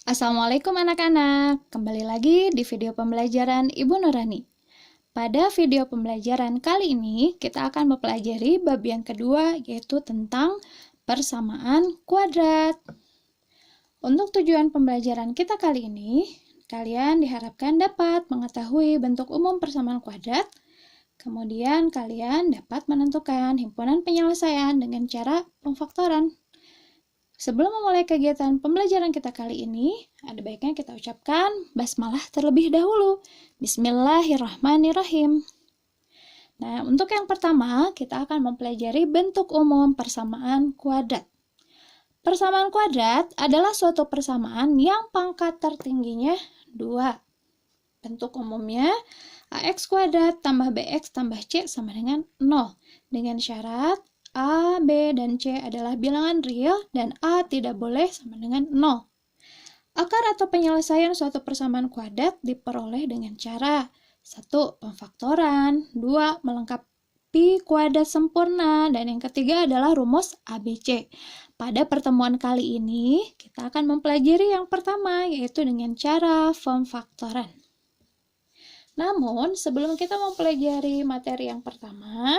Assalamualaikum anak-anak, kembali lagi di video pembelajaran Ibu Nurani. Pada video pembelajaran kali ini, kita akan mempelajari bab yang kedua, yaitu tentang persamaan kuadrat. Untuk tujuan pembelajaran kita kali ini, kalian diharapkan dapat mengetahui bentuk umum persamaan kuadrat, kemudian kalian dapat menentukan himpunan penyelesaian dengan cara pemfaktoran. Sebelum memulai kegiatan pembelajaran kita kali ini, ada baiknya kita ucapkan basmalah terlebih dahulu. Bismillahirrahmanirrahim. Nah, untuk yang pertama, kita akan mempelajari bentuk umum persamaan kuadrat. Persamaan kuadrat adalah suatu persamaan yang pangkat tertingginya 2. Bentuk umumnya, AX kuadrat tambah BX tambah C sama dengan 0. Dengan syarat A, B, dan C adalah bilangan real dan A tidak boleh sama dengan 0. Akar atau penyelesaian suatu persamaan kuadrat diperoleh dengan cara 1. Pemfaktoran, 2. Melengkapi kuadrat sempurna, dan yang ketiga adalah rumus ABC. Pada pertemuan kali ini, kita akan mempelajari yang pertama, yaitu dengan cara pemfaktoran. Namun, sebelum kita mempelajari materi yang pertama,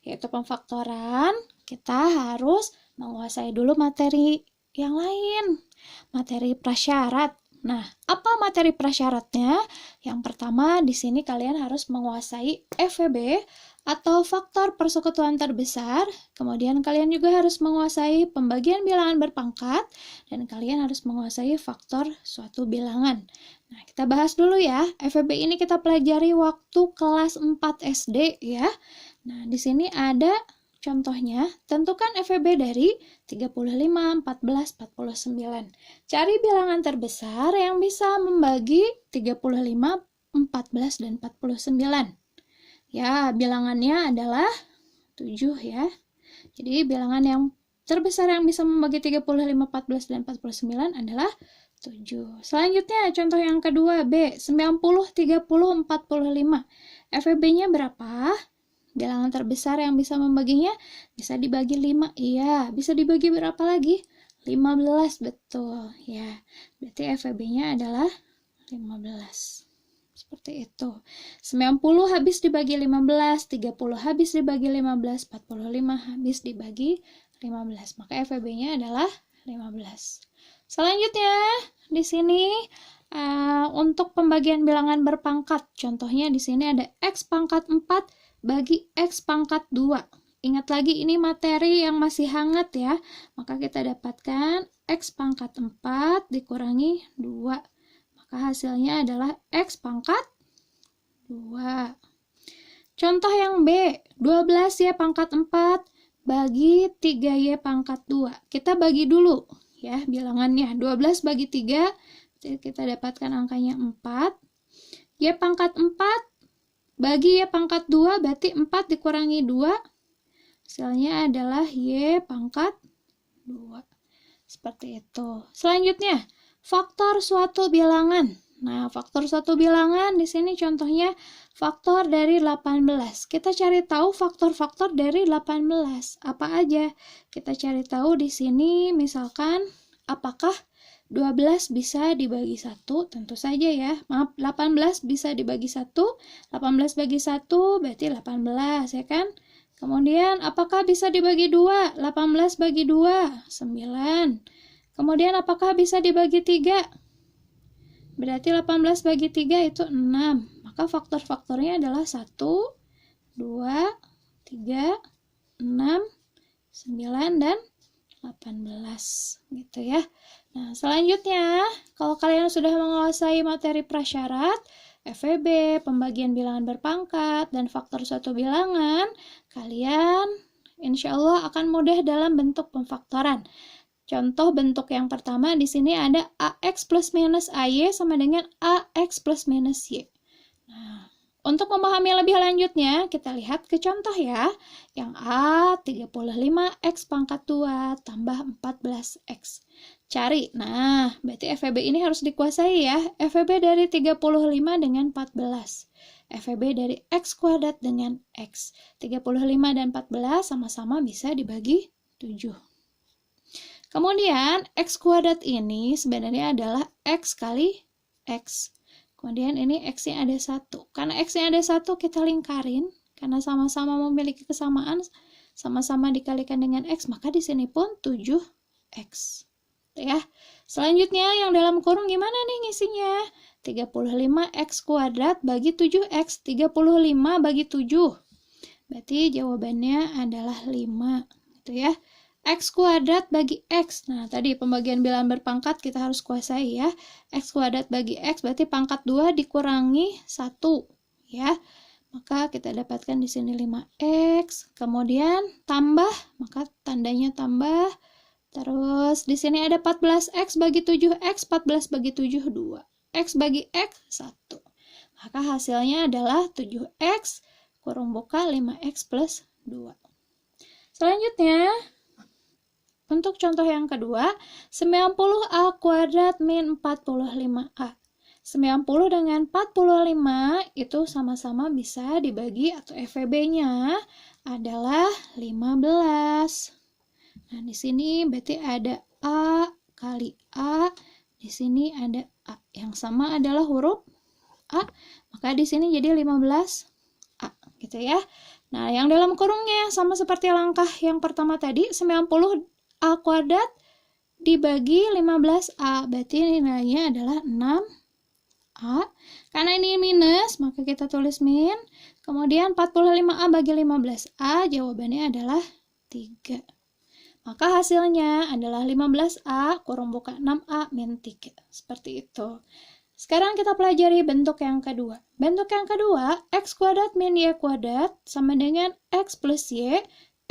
yaitu pemfaktoran, kita harus menguasai dulu materi yang lain, materi prasyarat. Nah, apa materi prasyaratnya? Yang pertama, di sini kalian harus menguasai FVB atau faktor persekutuan terbesar, kemudian kalian juga harus menguasai pembagian bilangan berpangkat, dan kalian harus menguasai faktor suatu bilangan. Nah, kita bahas dulu ya. FVB ini kita pelajari waktu kelas 4 SD ya. Nah, di sini ada contohnya. Tentukan FVB dari 35, 14, 49. Cari bilangan terbesar yang bisa membagi 35, 14, dan 49. Ya, bilangannya adalah 7 ya. Jadi, bilangan yang terbesar yang bisa membagi 35, 14, dan 49 adalah 7. Selanjutnya, contoh yang kedua, B, 90, 30, 45. FVB-nya berapa? Bilangan terbesar yang bisa membaginya bisa dibagi 5. Iya, bisa dibagi berapa lagi? 15, betul. Ya, berarti FVB-nya adalah 15. Seperti itu. 90 habis dibagi 15, 30 habis dibagi 15, 45 habis dibagi 15. Maka FVB-nya adalah 15. Selanjutnya, di sini untuk pembagian bilangan berpangkat, contohnya di sini ada X pangkat 4 bagi X pangkat 2. Ingat lagi, ini materi yang masih hangat ya, maka kita dapatkan X pangkat 4 dikurangi 2. Maka hasilnya adalah X pangkat 2. Contoh yang B, 12Y pangkat 4 bagi 3Y pangkat 2. Kita bagi dulu ya bilangannya. 12 bagi 3, kita dapatkan angkanya 4. Y pangkat 4 bagi Y pangkat 2, berarti 4 dikurangi 2. Hasilnya adalah Y pangkat 2. Seperti itu. Selanjutnya, faktor suatu bilangan. Nah, faktor suatu bilangan di sini contohnya faktor dari 18. Kita cari tahu faktor-faktor dari 18. Apa aja? Kita cari tahu di sini misalkan apakah 12 bisa dibagi 1? Tentu saja ya. Maaf, 18 bisa dibagi 1. 18 bagi 1 berarti 18 ya kan? Kemudian apakah bisa dibagi 2? 18 bagi 2, 9. Kemudian apakah bisa dibagi 3? Berarti 18 bagi 3 itu 6. Maka faktor-faktornya adalah 1, 2, 3, 6, 9, dan 18. Gitu ya. Nah, selanjutnya, kalau kalian sudah menguasai materi prasyarat, FVB, pembagian bilangan berpangkat, dan faktor suatu bilangan, kalian insya Allah akan mudah dalam bentuk pemfaktoran. Contoh bentuk yang pertama di sini ada AX plus minus AY sama dengan AX plus minus Y. Nah, untuk memahami lebih lanjutnya, kita lihat ke contoh ya. Yang A, 35X pangkat 2 tambah 14X. Cari. Nah, berarti FVB ini harus dikuasai ya. FVB dari 35 dengan 14. FVB dari X kuadrat dengan X. 35 dan 14 sama-sama bisa dibagi 7. Kemudian x kuadrat ini sebenarnya adalah x kali x. Kemudian ini x-nya ada 1. Karena x-nya ada 1 kita lingkarin. Karena sama-sama memiliki kesamaan, sama-sama dikalikan dengan x, maka di sini pun 7x. Ya. Selanjutnya yang dalam kurung gimana nih ngisinya? 35x kuadrat bagi 7x. 35 bagi 7. Berarti jawabannya adalah 5. Gitu ya. X kuadrat bagi X. Nah, tadi pembagian bilangan berpangkat kita harus kuasai ya. X kuadrat bagi X berarti pangkat 2 dikurangi 1. Ya. Maka kita dapatkan di sini 5X. Kemudian tambah, maka tandanya tambah. Terus di sini ada 14X bagi 7X. 14 bagi 7, 2. X bagi X, 1. Maka hasilnya adalah 7X kurung buka 5X plus 2. Selanjutnya, untuk contoh yang kedua, 90A kuadrat min 45A. 90 dengan 45 itu sama-sama bisa dibagi atau FEB-nya adalah 15. Nah, di sini berarti ada A kali A, di sini ada A. Yang sama adalah huruf A, maka di sini jadi 15A, gitu ya. Nah, yang dalam kurungnya sama seperti langkah yang pertama tadi, 90 A kuadrat dibagi 15A, berarti nilainya adalah 6A. Karena ini minus, maka kita tulis min. Kemudian 45A bagi 15A, jawabannya adalah 3. Maka hasilnya adalah 15A kurung buka 6A min 3. Seperti itu. Sekarang kita pelajari bentuk yang kedua. Bentuk yang kedua, x kuadrat min y kuadrat sama dengan x plus y,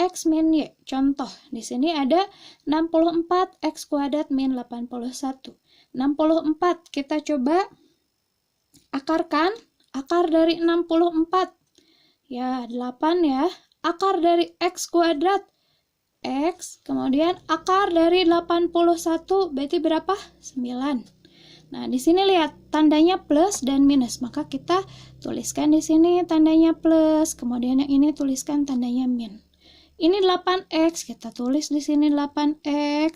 x min y. Contoh, di sini ada 64 x kuadrat min 81. 64 kita coba akarkan. Akar dari 64. Ya, 8 ya. Akar dari x kuadrat. X. Kemudian akar dari 81 berarti berapa? 9. Nah, di sini lihat tandanya plus dan minus. Maka kita tuliskan di sini tandanya plus. Kemudian yang ini tuliskan tandanya min. Ini 8X, kita tulis di sini 8X.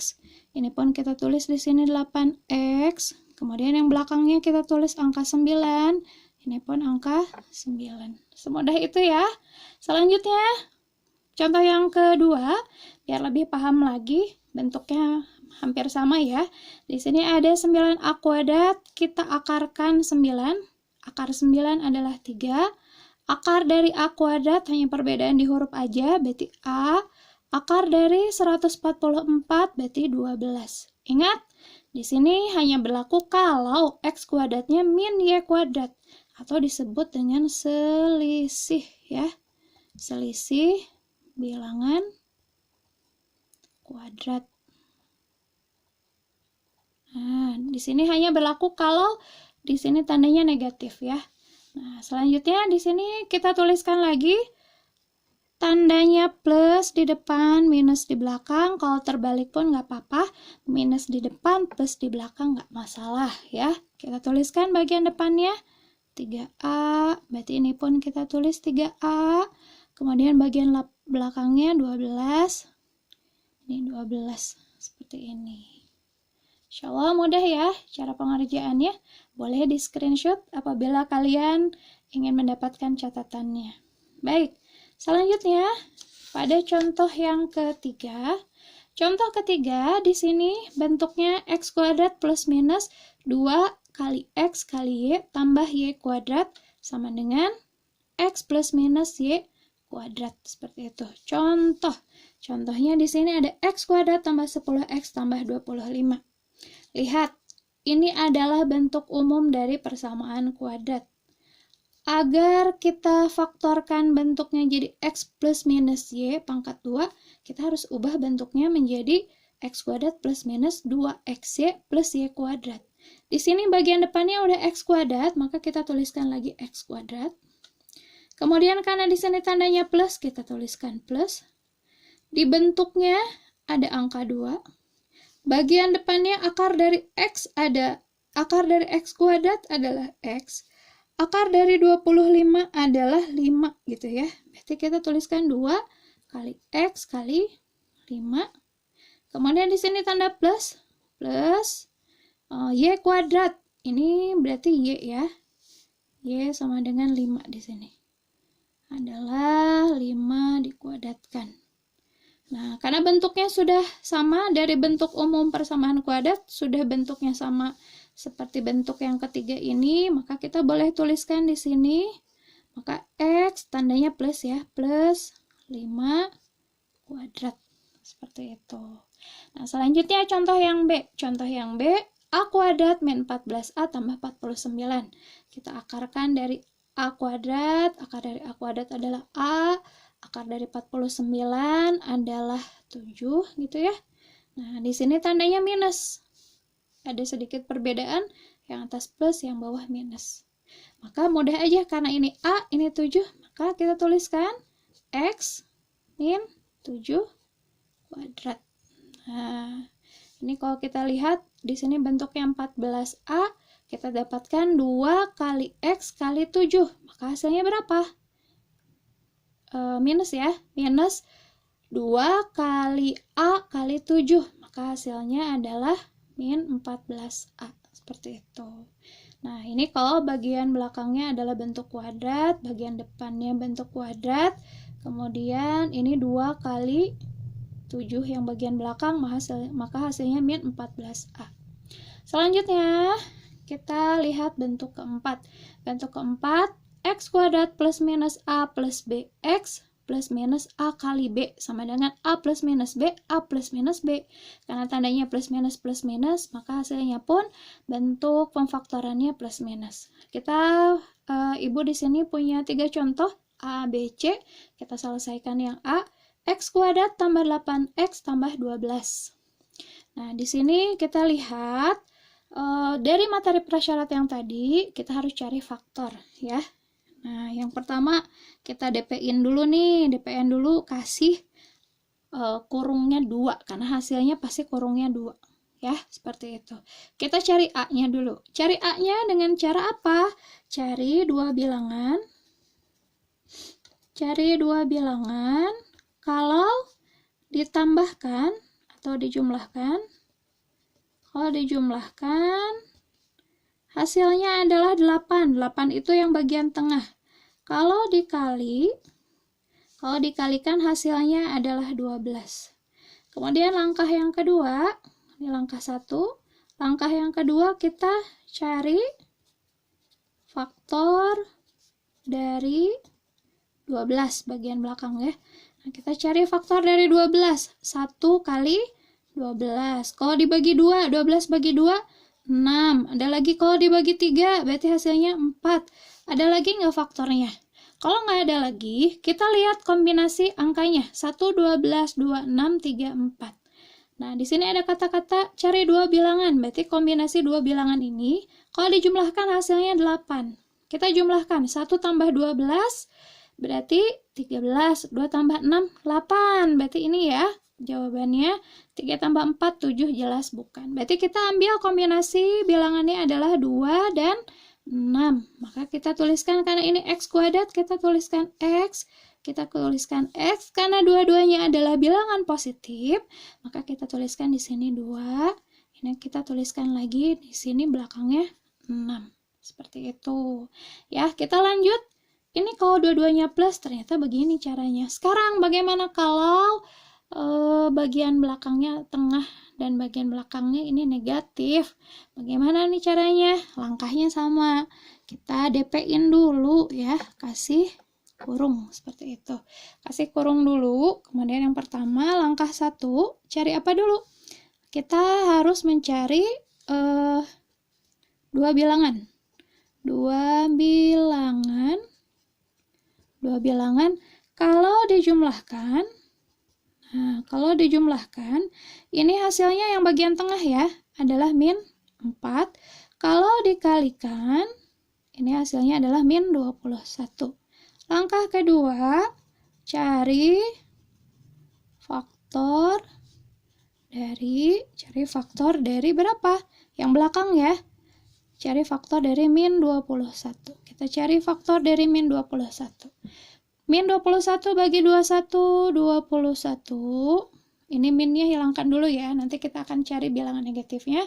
Ini pun kita tulis di sini 8X. Kemudian yang belakangnya kita tulis angka 9. Ini pun angka 9. Semudah itu ya. Selanjutnya, contoh yang kedua, biar lebih paham lagi, bentuknya hampir sama ya. Di sini ada 9A kuadrat, kita akarkan 9. Akar 9 adalah 3. Akar dari A kuadrat, hanya perbedaan di huruf aja, berarti A. Akar dari 144, berarti 12. Ingat, di sini hanya berlaku kalau X kuadratnya min Y kuadrat, atau disebut dengan selisih ya. Selisih bilangan kuadrat. Nah, di sini hanya berlaku kalau di sini tandanya negatif ya. Nah, selanjutnya di sini kita tuliskan lagi tandanya plus di depan, minus di belakang. Kalau terbalik pun nggak apa-apa, minus di depan, plus di belakang nggak masalah ya. Kita tuliskan bagian depannya 3A, berarti ini pun kita tulis 3A. Kemudian bagian belakangnya 12, ini 12, seperti ini. Insya Allah mudah ya cara pengerjaannya. Boleh di screenshot apabila kalian ingin mendapatkan catatannya. Baik, selanjutnya pada contoh yang ketiga. Contoh ketiga di sini bentuknya x kuadrat plus minus 2 kali x kali y tambah y kuadrat sama dengan x plus minus y kuadrat. Seperti itu. Contohnya di sini ada x kuadrat tambah 10x tambah 25. Lihat, ini adalah bentuk umum dari persamaan kuadrat. Agar kita faktorkan bentuknya jadi x plus minus y pangkat 2, kita harus ubah bentuknya menjadi x kuadrat plus minus 2xy plus y kuadrat. Di sini bagian depannya udah x kuadrat, maka kita tuliskan lagi x kuadrat. Kemudian karena di sini tandanya plus, kita tuliskan plus. Di bentuknya ada angka 2. Bagian depannya akar dari x kuadrat adalah x. Akar dari 25 adalah 5 gitu ya. Berarti kita tuliskan 2 kali x kali 5. Kemudian di sini tanda plus, y kuadrat. Ini berarti y ya. Y sama dengan 5 di sini. Adalah 5 dikuadratkan. Nah, karena bentuknya sudah sama dari bentuk umum persamaan kuadrat, sudah bentuknya sama seperti bentuk yang ketiga ini, maka kita boleh tuliskan di sini. Maka X tandanya plus ya, plus 5 kuadrat. Seperti itu. Nah, selanjutnya contoh yang B. Contoh yang B, A kuadrat min 14A tambah 49. Kita akarkan dari A kuadrat, akar dari A kuadrat adalah A, akar dari 49 adalah 7 gitu ya. Nah, di sini tandanya minus. Ada sedikit perbedaan, yang atas plus, yang bawah minus. Maka mudah aja, karena ini A, ini 7, maka kita tuliskan X min 7 kuadrat. Nah, ini kalau kita lihat, di sini bentuknya 14A, kita dapatkan 2 kali X kali 7. Maka hasilnya berapa? Minus ya, minus 2 kali A kali 7. Maka hasilnya adalah min 14A. Seperti itu. Nah, ini kalau bagian belakangnya adalah bentuk kuadrat, bagian depannya bentuk kuadrat, kemudian ini 2 kali 7 yang bagian belakang, maka hasilnya min 14A. Selanjutnya, kita lihat bentuk keempat. Bentuk keempat, X kuadrat plus minus A plus B. X plus minus A kali B sama dengan A plus minus B, A plus minus B. Karena tandanya plus minus, maka hasilnya pun bentuk pemfaktorannya plus minus. Kita, Ibu di sini punya 3 contoh, A, B, C. Kita selesaikan yang A. X kuadrat tambah 8X tambah 12. Nah, di sini kita lihat, dari materi prasyarat yang tadi, kita harus cari faktor ya. Nah, yang pertama kita DP-in dulu nih, DP-in dulu kasih kurungnya 2, karena hasilnya pasti kurungnya 2 ya, seperti itu. Kita cari A-nya dulu. Cari A-nya dengan cara apa? Cari dua bilangan. Cari dua bilangan, kalau ditambahkan atau dijumlahkan, kalau dijumlahkan, hasilnya adalah 8. 8 itu yang bagian tengah. Kalau dikalikan hasilnya adalah 12. Kemudian langkah yang kedua, ini langkah 1. Langkah yang kedua kita cari faktor dari 12 bagian belakang ya. Nah, kita cari faktor dari 12. 1 kali 12. Kalau dibagi 2, 12 bagi 2, 6. Ada lagi kalau dibagi 3, berarti hasilnya 4. Ada lagi nggak faktornya? Kalau nggak ada lagi, kita lihat kombinasi angkanya. 1, 12, 2, 6, 3, 4. Nah, di sini ada kata-kata cari dua bilangan. Berarti kombinasi dua bilangan ini, kalau dijumlahkan hasilnya 8. Kita jumlahkan. 1 tambah 12, berarti 13. 2 tambah 6, 8. Berarti ini ya. Jawabannya 3 tambah 4, 7, jelas bukan. Berarti kita ambil kombinasi bilangannya adalah 2 dan 6. Maka kita tuliskan, karena ini X kuadrat, kita tuliskan X. Kita tuliskan X, karena dua-duanya adalah bilangan positif, maka kita tuliskan di sini 2. Ini kita tuliskan lagi, di sini belakangnya 6. Seperti itu. Ya, kita lanjut. Ini kalau dua-duanya plus, ternyata begini caranya. Sekarang bagaimana kalau bagian belakangnya tengah dan bagian belakangnya ini negatif? Bagaimana nih caranya? Langkahnya sama. Kita DP-in dulu ya, kasih kurung seperti itu. Kasih kurung dulu. Kemudian yang pertama, langkah 1, cari apa dulu? Kita harus mencari dua bilangan. Dua bilangan kalau dijumlahkan. Nah, kalau dijumlahkan, ini hasilnya yang bagian tengah ya, adalah min 4. Kalau dikalikan, ini hasilnya adalah min 21. Langkah kedua, cari faktor dari berapa? Yang belakang ya. Cari faktor dari min 21. Kita cari faktor dari min 21. Min 21 bagi 21, 21. Ini minnya hilangkan dulu ya, nanti kita akan cari bilangan negatifnya.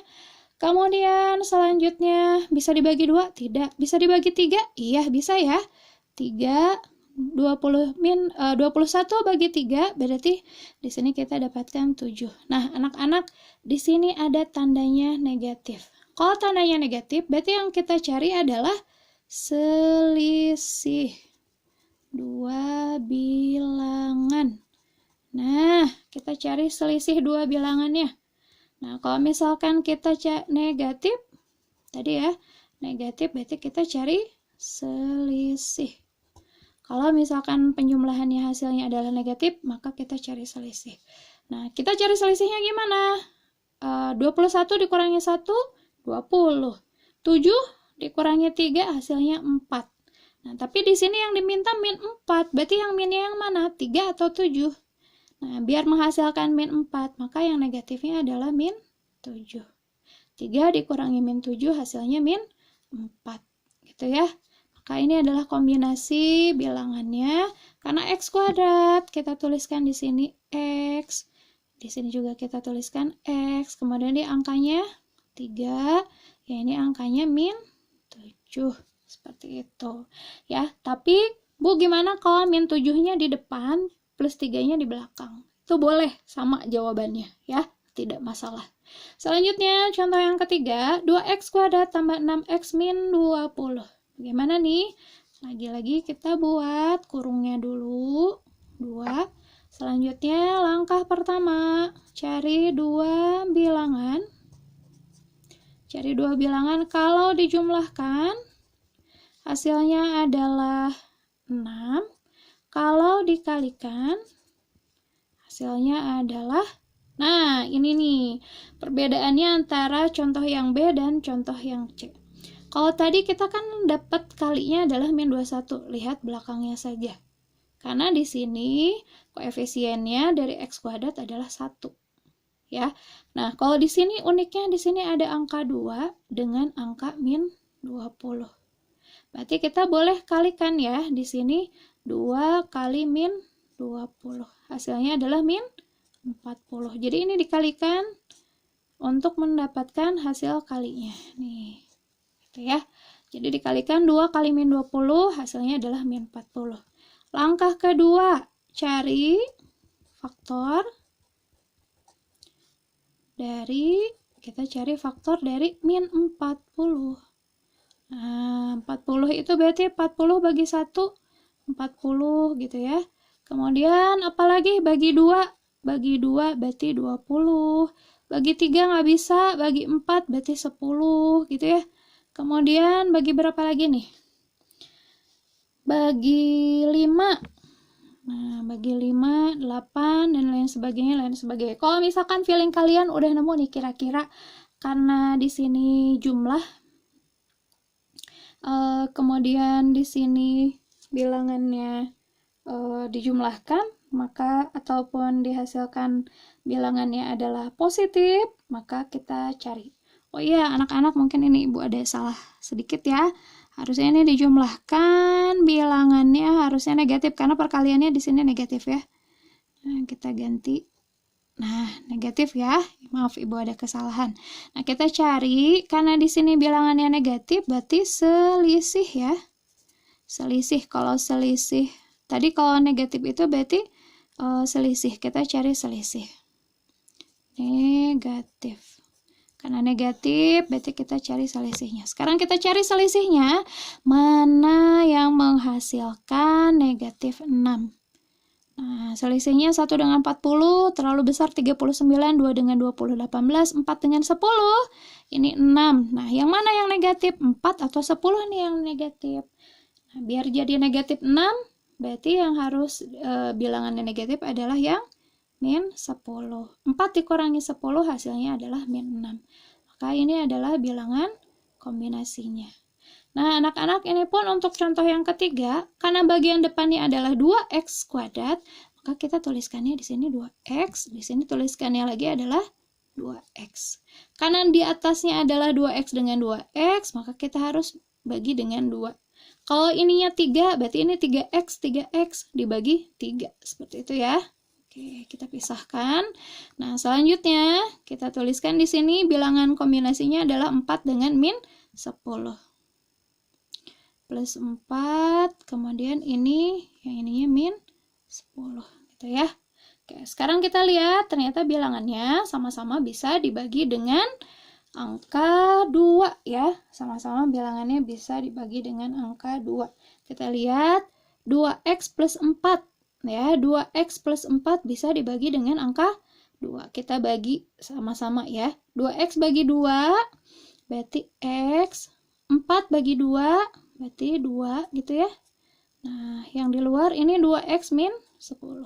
Kemudian selanjutnya, bisa dibagi 2? Tidak. Bisa dibagi 3? Iya, bisa ya. 3, 21 bagi 3, berarti di sini kita dapatkan 7. Nah, anak-anak, di sini ada tandanya negatif. Kalau tandanya negatif, berarti yang kita cari adalah selisih dua bilangan. Nah, kita cari selisih dua bilangannya. Nah, kalau misalkan kita negatif, tadi ya, negatif berarti kita cari selisih. Kalau misalkan penjumlahannya hasilnya adalah negatif, maka kita cari selisih. Nah, kita cari selisihnya gimana? 21 dikurangi 1, 20. 7 dikurangi 3, hasilnya 4. Nah, tapi di sini yang diminta min 4, berarti yang minnya yang mana? 3 atau 7? Nah, biar menghasilkan min 4, maka yang negatifnya adalah min 7. 3 dikurangi min 7, hasilnya min 4. Gitu ya. Maka ini adalah kombinasi bilangannya. Karena X kuadrat, kita tuliskan di sini X. Di sini juga kita tuliskan X. Kemudian di angkanya 3. Ya, ini angkanya min 7. Seperti itu. Ya, tapi Bu gimana kalau min 7-nya di depan plus 3-nya di belakang? Itu boleh sama jawabannya ya, tidak masalah. Selanjutnya contoh yang ketiga, 2x kuadrat tambah 6x min 20. Bagaimana nih? Lagi-lagi kita buat kurungnya dulu. 2. Selanjutnya langkah pertama, cari dua bilangan. Cari dua bilangan, kalau dijumlahkan hasilnya adalah 6. Kalau dikalikan hasilnya adalah, nah ini nih perbedaannya antara contoh yang B dan contoh yang C. Kalau tadi kita kan dapat kalinya adalah min 21, lihat belakangnya saja. Karena di sini koefisiennya dari x kuadrat adalah 1. Ya. Nah, kalau di sini uniknya di sini ada angka 2 dengan angka min 20. Berarti kita boleh kalikan ya, di sini 2 kali min 20. Hasilnya adalah min 40. Jadi ini dikalikan untuk mendapatkan hasil kalinya. Nih. Gitu ya. Jadi dikalikan 2 kali min 20, hasilnya adalah min 40. Langkah kedua, cari faktor dari, kita cari faktor dari min 40. Nah, 40 itu berarti 40 bagi 1, 40 gitu ya. Kemudian apalagi bagi 2, bagi 2 berarti 20. Bagi 3 nggak bisa, bagi 4 berarti 10 gitu ya. Kemudian bagi berapa lagi nih? Bagi 5. Nah, bagi 5, 8, dan lain sebagainya, Kalau misalkan feeling kalian udah nemu nih kira-kira, karena di sini jumlah, kemudian di sini bilangannya dijumlahkan, maka ataupun dihasilkan bilangannya adalah positif, maka kita cari. Oh iya, anak-anak mungkin ini Ibu ada salah sedikit ya. Harusnya ini dijumlahkan, bilangannya harusnya negatif karena perkaliannya di sini negatif ya. Nah, kita ganti. Nah, negatif ya. Maaf Ibu ada kesalahan. Nah, kita cari karena di sini bilangannya negatif berarti selisih ya. Selisih, kalau selisih tadi kalau negatif itu berarti selisih. Kita cari selisih. Negatif. Karena negatif, berarti kita cari selisihnya. Sekarang kita cari selisihnya. Mana yang menghasilkan negatif 6? Nah, selisihnya 1 dengan 40, terlalu besar 39, 2 dengan 20, 18, 4 dengan 10. Ini 6. Nah, yang mana yang negatif? 4 atau 10 nih yang negatif. Nah, biar jadi negatif 6, berarti yang harus bilangannya negatif adalah yang min 10. 4 dikurangi 10 hasilnya adalah min 6. Maka ini adalah bilangan kombinasinya. Nah, anak-anak ini pun untuk contoh yang ketiga, karena bagian depannya adalah 2x kuadrat, maka kita tuliskannya di sini 2x, di sini tuliskannya lagi adalah 2x. Karena di atasnya adalah 2x dengan 2x, maka kita harus bagi dengan 2. Kalau ininya 3, berarti ini 3x dibagi 3. Seperti itu ya. Oke, kita pisahkan. Nah, selanjutnya kita tuliskan di sini bilangan kombinasinya adalah 4 dengan min 10. Plus 4, kemudian ini, yang ininya min 10, gitu ya. Oke, sekarang kita lihat ternyata bilangannya sama-sama bisa dibagi dengan angka 2 ya. Sama-sama bilangannya bisa dibagi dengan angka 2. Kita lihat 2x plus 4 ya. 2x plus 4 bisa dibagi dengan angka 2. Kita bagi sama-sama ya. 2x bagi 2 berarti x, 4 bagi 2 berarti 2 gitu ya. Nah, yang di luar ini 2x min 10.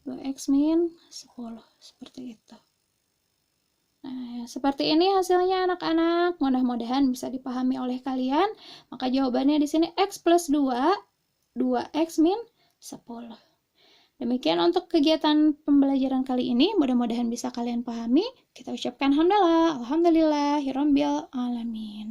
2x min 10, seperti itu. Nah, seperti ini hasilnya anak-anak. Mudah-mudahan bisa dipahami oleh kalian. Maka jawabannya di sini x plus 2, 2x min 10. Demikian untuk kegiatan pembelajaran kali ini. Mudah-mudahan bisa kalian pahami. Kita ucapkan alhamdulillah, alhamdulillahirabbil alamin.